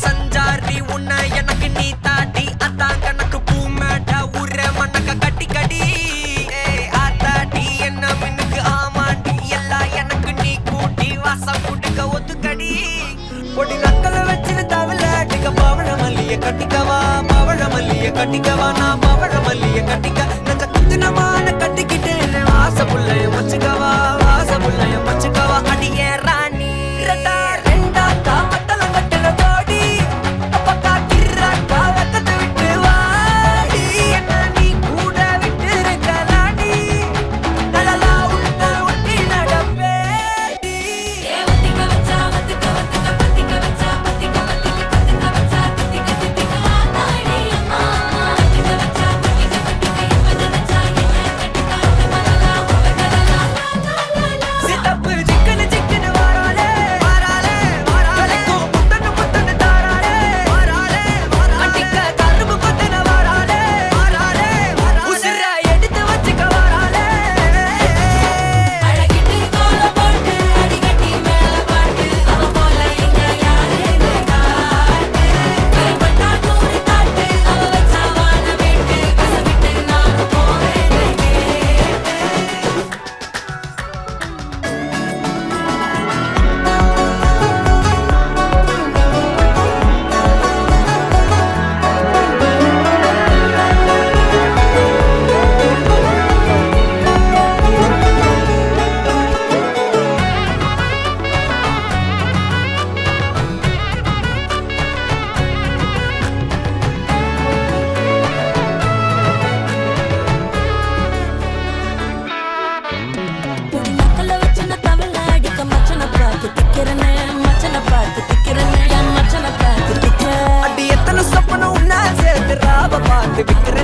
சஞ்சாரி உன்னை எனக்கு நீ தாட்டி அதான் கணக்கு பூமேட்ட உர மண்ணக்க கட்டி கடி ஆத்தாட்டி என்ன மின்னுக்கு ஆமாண்டி எல்லாம் எனக்கு நீ கூட்டி வாசம் குடிக்க ஒத்துக்கடி பொடி நக்கல வச்சுன்னு தவள அடிக்க பவழ மல்லிய கட்டிக்கவா பவழ மல்லிய கட்டிக்கவா நான் பவழ மல்லிய கட்டிக்க நச்ச குத்தினமான கட்டிக்கிட்டு வாச புள்ளைய மச்சுக்கவா வாச புள்ளைய மச்சுக்கவா அடியே ராணி ரெண்டா காமத்தல கட்டுற தோடி அப்பக்கா கிர்ராக்கா வெக்கத்தை விட்டு வாடி என்ன நீ கூட விட்டு இருக்கலாடி நலலா உன்ன ஒட்டி நடப்பேடி வத்திக்க வச்சா வத்திக்க வத்திக்க பத்திக்க வச்சா பத்திக்க வத்திக்க பத்திக்க வச்சா தித்திக்க தித்திக்க ஆத்தாடி அம்மா வத்திக்க வச்சா பத்திக்க பத்திக்க எப்ப நினைச்சா என்ன கட்டிக்காட்டு மலலா உவகலலா சித்தப்பு சிக்கனு சிக்கனு வாராலே வாராலே வாராலே முத்தனு முத்தனு தாராலே வாராலே வாராலே கட்டிக்க கரும்பு கொத்தன வாராலே வாராலே வாராலே உசிர எடுத்து வச்சுக்க வாராலே அழகிட்டு கோல போட்டு அடிகட்டி மேல பாட்டு அவ போல எங்க யாருன்னு காட்டு கைப்பட்டா நூறு காட்டு அவ வச்சா வாழ வேட்டு கசவிட்டு நான் போவேன் பொடி நக்கல வச்சுன தவள அடிக்க மச்சன பார்த்து திக்கிறனே மச்சன பார்த்து திக்கிறனே என் மச்சன பார்த்து திக்கிற அடி எத்தனை சொப்பனம் உன்ன சேர்த்து ராவ பார்த்து விக்கிற